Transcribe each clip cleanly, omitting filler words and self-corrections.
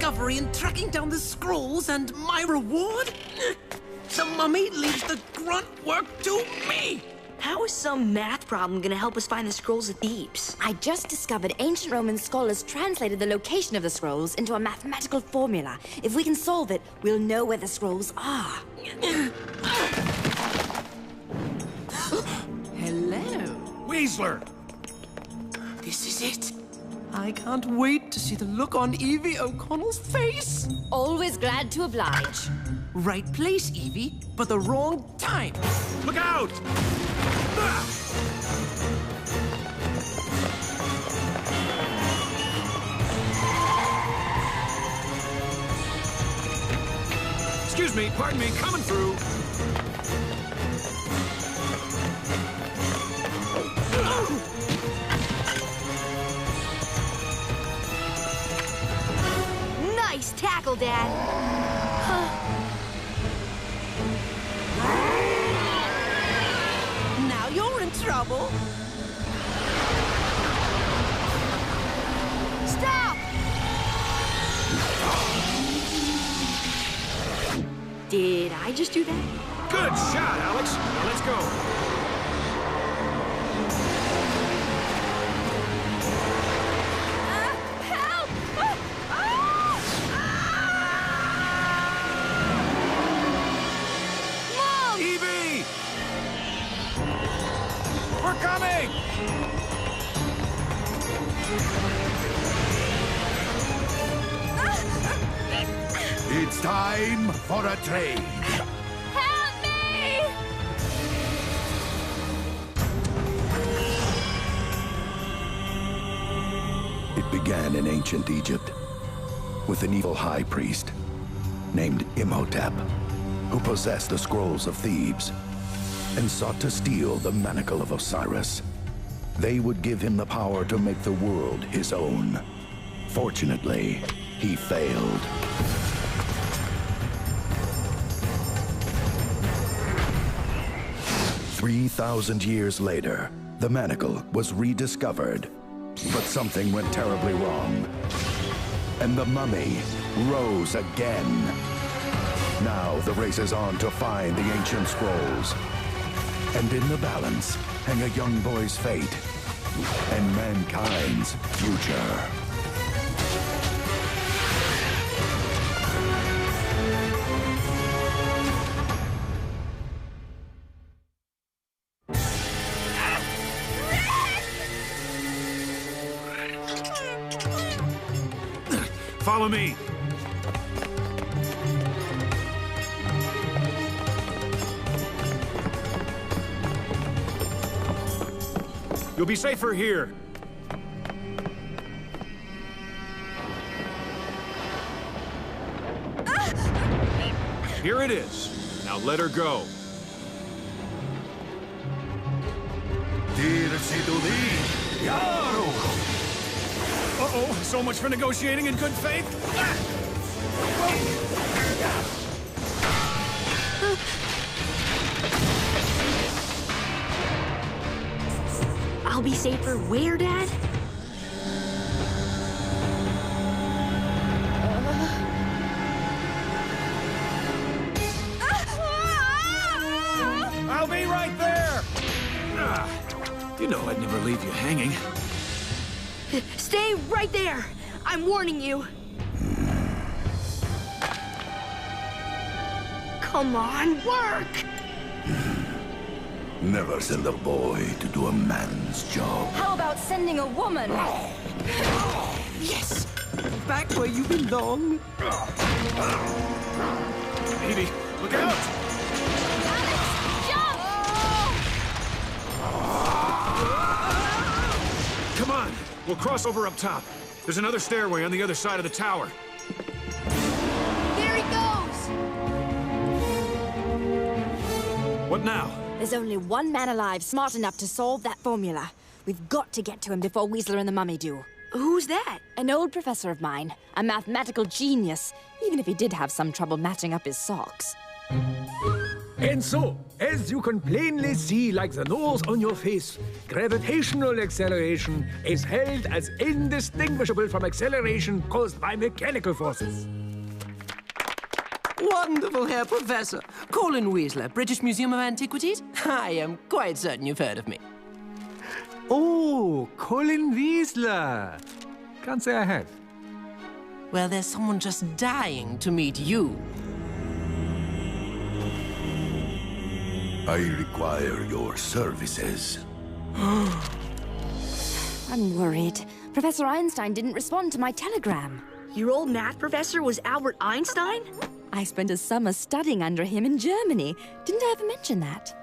discovery in tracking down the scrolls, and my reward? The mummy leaves the grunt work to me! How is some math problem gonna help us find the scrolls of Thebes? I just discovered ancient Roman scholars translated the location of the scrolls into a mathematical formula. If we can solve it, we'll know where the scrolls are. Hello. Weasler! This is it. I can't wait to see the look on Evie O'Connell's face. Always glad to oblige. Right place, Evie, but the wrong time. Look out! Ah! Excuse me, pardon me, coming through. Nice tackle, Dad. Now you're in trouble. Stop! Did I just do that? Good shot, Alex. Now let's go. Help! Mom! Evie! We're coming! It's time for a trade. Help me! It began in ancient Egypt with an evil high priest named Imhotep, who possessed the scrolls of Thebes and sought to steal the manacle of Osiris. They would give him the power to make the world his own. Fortunately, he failed. "3,000 years later, the manacle was rediscovered, but something went terribly wrong, and the mummy rose again. Now the race is on to find the ancient scrolls, and in the balance hang a young boy's fate and mankind's future." Follow me. You'll be safer here. Here it is. Now let her go. Uh-oh, so much for negotiating in good faith. I'll be safer where, Dad? I'll be right there! You know I'd never leave you hanging. Stay right there! I'm warning you! Come on, work! Never send a boy to do a man's job. How about sending a woman? Yes! Back where you belong. Evie, look out! Come on, we'll cross over up top. There's another stairway on the other side of the tower. There he goes! What now? There's only one man alive smart enough to solve that formula. We've got to get to him before Weasler and the mummy do. Who's that? An old professor of mine, a mathematical genius, even if he did have some trouble matching up his socks. And so, as you can plainly see, like the nose on your face, gravitational acceleration is held as indistinguishable from acceleration caused by mechanical forces. Wonderful, Herr Professor. Colin Weasley, British Museum of Antiquities. I am quite certain you've heard of me. Oh, Colin Weasley. Can't say I have. Well, there's someone just dying to meet you. I require your services. I'm worried. Professor Einstein didn't respond to my telegram. Your old math professor was Albert Einstein? I spent a summer studying under him in Germany. Didn't I ever mention that?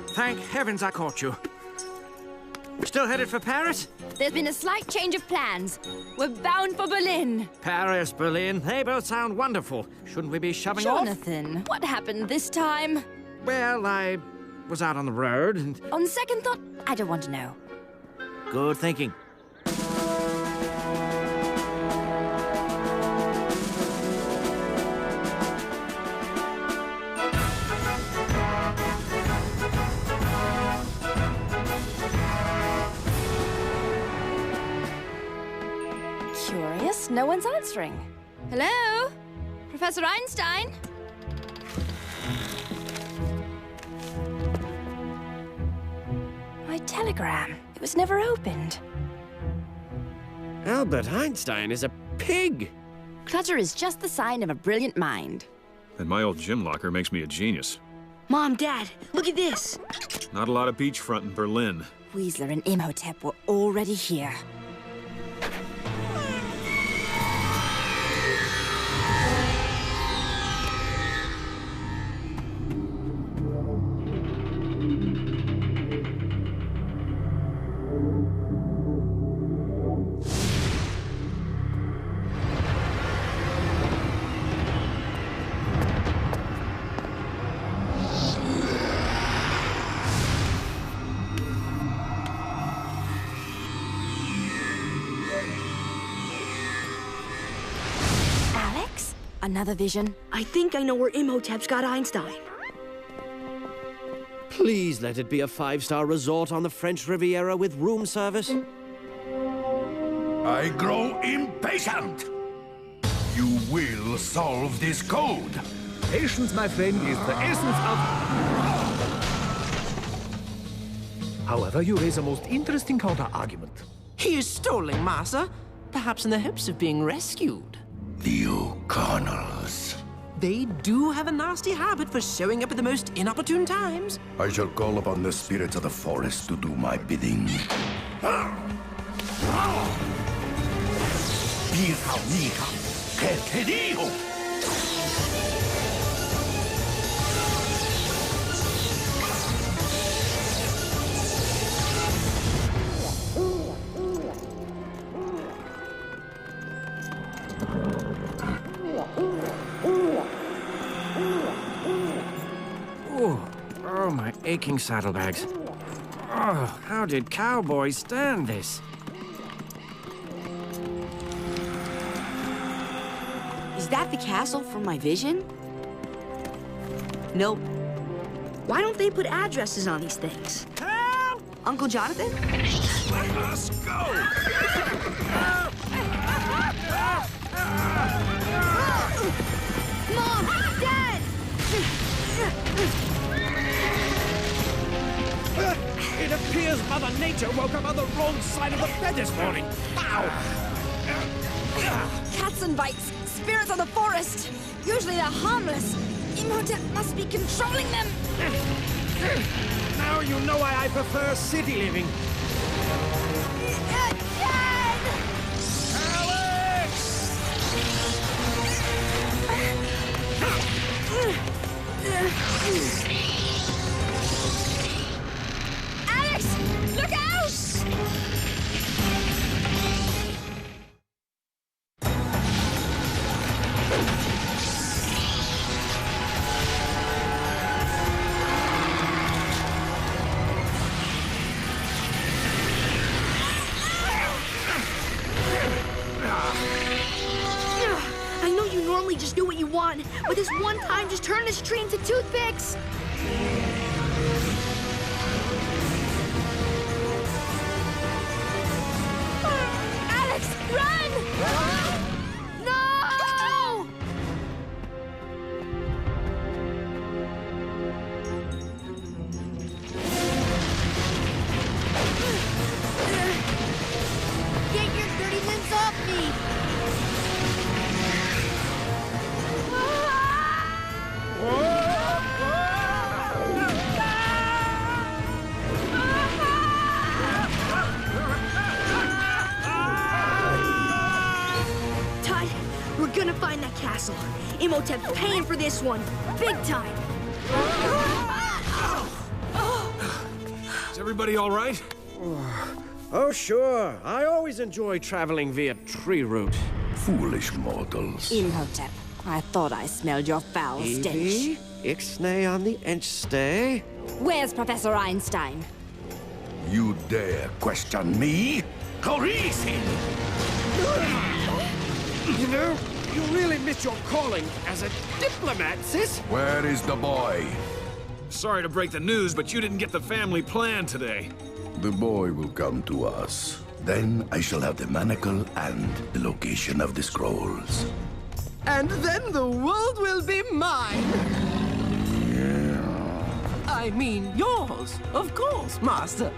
Thank heavens I caught you. Still headed for Paris? There's been a slight change of plans. We're bound for Berlin. Paris, Berlin, they both sound wonderful. Shouldn't we be shoving off? Jonathan, what happened this time? Well, I was out on the road and... On second thought, I don't want to know. Good thinking. Curious, no one's answering. Hello? Professor Einstein? My telegram. It was never opened. Albert Einstein is a pig. Clutter is just the sign of a brilliant mind. And my old gym locker makes me a genius. Mom, Dad, look at this. Not a lot of beachfront in Berlin. Weasley and Imhotep were already here. Another vision. I think I know where Imhotep's got Einstein. Please let it be a 5-star resort on the French Riviera with room service. I grow impatient! You will solve this code. Patience, my friend, is the essence of... However, you raise a most interesting counter-argument. He is stalling, Master. Perhaps in the hopes of being rescued. The O'Connells. They do have a nasty habit for showing up at the most inopportune times. I shall call upon the spirits of the forest to do my bidding. Hija mía, ¿qué te digo? Oh, my aching saddlebags. Oh, how did cowboys stand this? Is that the castle from my vision? Nope. Why don't they put addresses on these things? Help! Uncle Jonathan? Let us go! Mom! Dad! It appears Mother Nature woke up on the wrong side of the bed this morning. Ow! Cats and bites, spirits of the forest. Usually they're harmless. Imhotep must be controlling them. Now you know why I prefer city living. Dad! Alex! Look out! really just do what you want, but this one time, just turn this tree into toothpicks. Alex, run! No! Get your dirty limbs off me! Tut, we're gonna find that castle. Imhotep's paying for this one, big time. Is everybody all right? Oh, sure. I always enjoy traveling via tree route. Foolish mortals. Imhotep, I thought I smelled your foul stench. Evie, ixnay on the enchstay. Where's Professor Einstein? You dare question me? Corizin! You know, you really miss your calling as a diplomat, sis. Where is the boy? Sorry to break the news, but you didn't get the family plan today. The boy will come to us. Then I shall have the manacle and the location of the scrolls. And then the world will be mine. I mean, yours, of course, Master.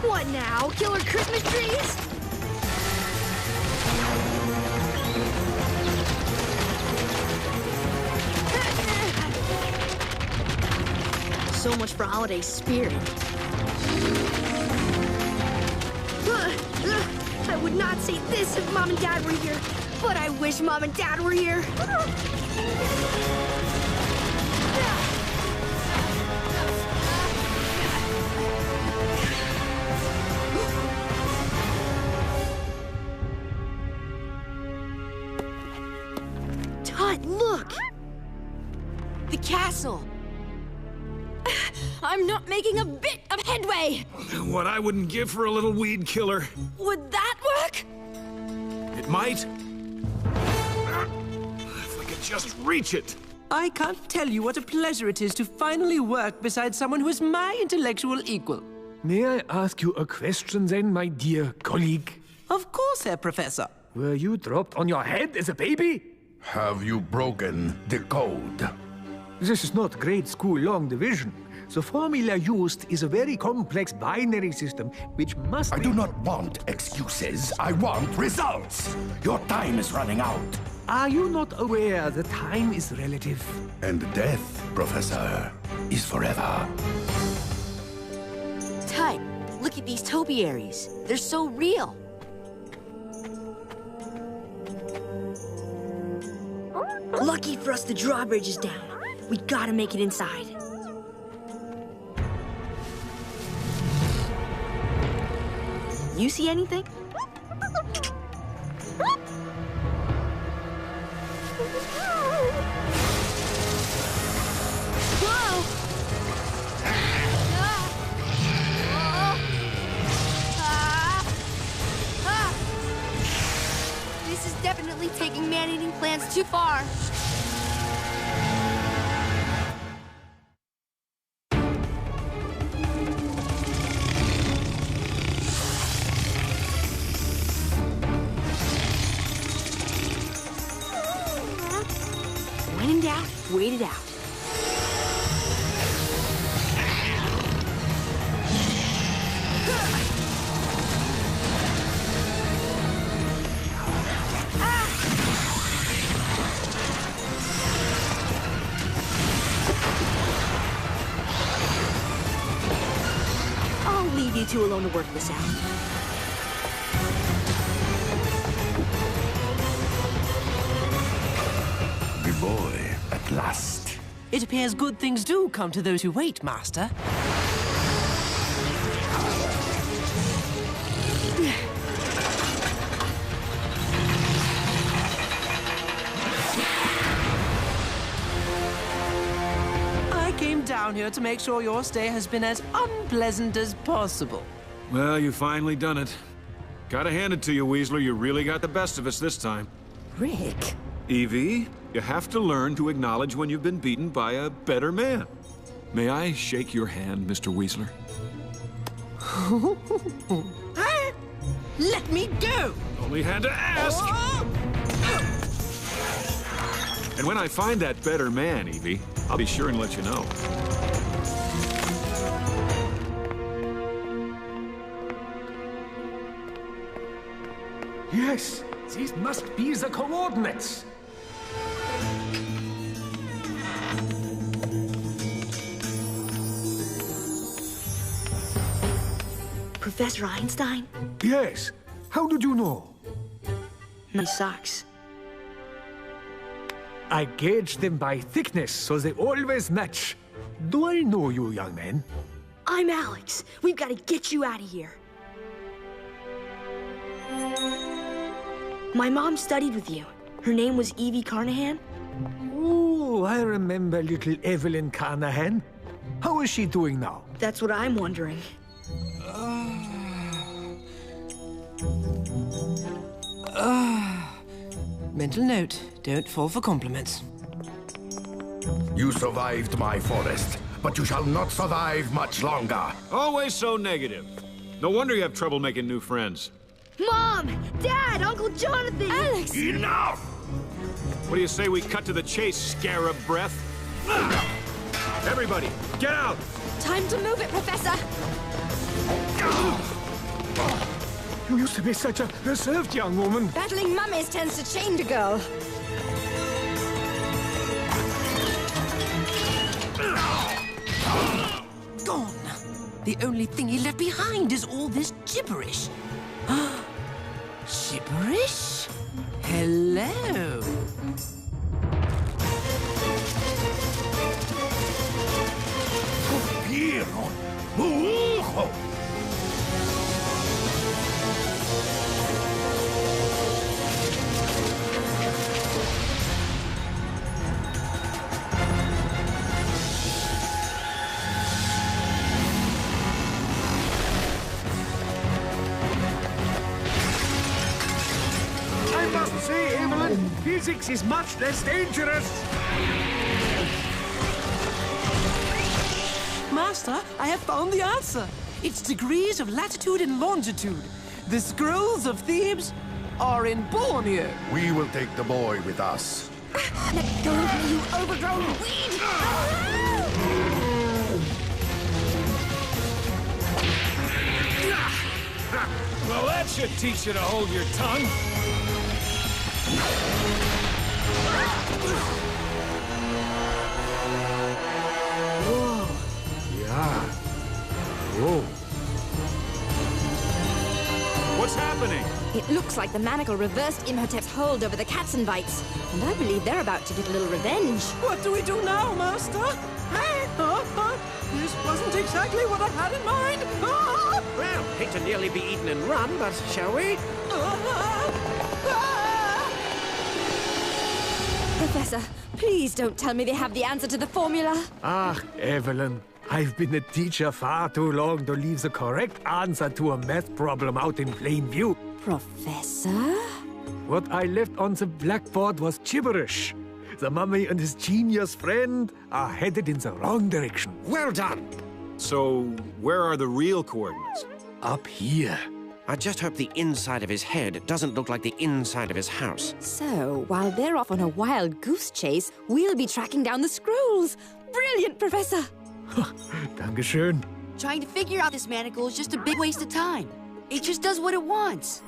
What now? Killer Christmas trees? So much for holiday spirit. I would not say this if Mom and Dad were here, but I wish Mom and Dad were here. Tut, look! The castle! I'm not making a bit of headway! What I wouldn't give for a little weed killer. Would that work? It might. If we could just reach it. I can't tell you what a pleasure it is to finally work beside someone who is my intellectual equal. May I ask you a question then, my dear colleague? Of course, Herr Professor. Were you dropped on your head as a baby? Have you broken the code? This is not grade school long division. The formula used is a very complex binary system, which must I do not want excuses. I want results. Your time is running out. Are you not aware that time is relative? And death, Professor, is forever. Tut, look at these topiaries. They're so real. Lucky for us, the drawbridge is down. We gotta make it inside. You see anything? Whoa! This is definitely taking man-eating plants too far. When in doubt, wait it out. I'll leave you two alone to work this out. The boy, at last. It appears good things do come to those who wait, Master. down here to make sure your stay has been as unpleasant as possible. Well, you finally done it. Gotta hand it to you, Weasley. You really got the best of us this time. Rick? Evie, you have to learn to acknowledge when you've been beaten by a better man. May I shake your hand, Mr. Weasler? Let me go! Only had to ask! And when I find that better man, Evie, I'll be sure and let you know. Yes, these must be the coordinates. Professor Einstein? Yes. How did you know? Nice socks. I gauged them by thickness, so they always match. Do I know you, young man? I'm Alex. We've got to get you out of here. My mom studied with you. Her name was Evie Carnahan. Oh, I remember little Evelyn Carnahan. How is she doing now? That's what I'm wondering. Mental note, don't fall for compliments. You survived my forest, but you shall not survive much longer. Always so negative. No wonder you have trouble making new friends. Mom! Dad! Uncle Jonathan! Alex! Enough! What do you say we cut to the chase, scarab breath? Everybody, get out! Time to move it, Professor! You used to be such a reserved young woman. Battling mummies tends to change a girl. Gone. The only thing he left behind is all this gibberish. Gibberish? Hello. I must say, Evelyn, physics is much less dangerous. Master, I have found the answer. It's degrees of latitude and longitude. The scrolls of Thebes are in Borneo. We will take the boy with us. Let go of me, you overgrown weed! Well, that should teach you to hold your tongue. Yeah. Whoa. What's happening? It looks like the manacle reversed Imhotep's hold over the Katzenbites. And I believe they're about to get a little revenge. What do we do now, Master? This wasn't exactly what I had in mind. Well, hate to nearly be eaten and run, but shall we? Professor, please don't tell me they have the answer to the formula. Ah, Evelyn, I've been a teacher far too long to leave the correct answer to a math problem out in plain view. Professor? What I left on the blackboard was gibberish. The mummy and his genius friend are headed in the wrong direction. Well done. So, where are the real coordinates? Up here. I just hope the inside of his head doesn't look like the inside of his house. So, while they're off on a wild goose chase, we'll be tracking down the scrolls. Brilliant, Professor! Dankeschön. Trying to figure out this manacle is just a big waste of time. It just does what it wants.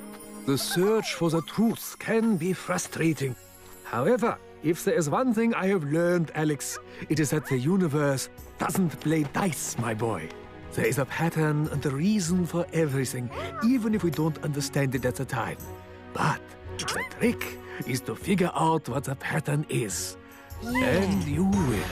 The search for the truth can be frustrating. However, if there is one thing I have learned, Alex, it is that the universe doesn't play dice, my boy. There is a pattern and a reason for everything, even if we don't understand it at the time. But the trick is to figure out what the pattern is. And you will.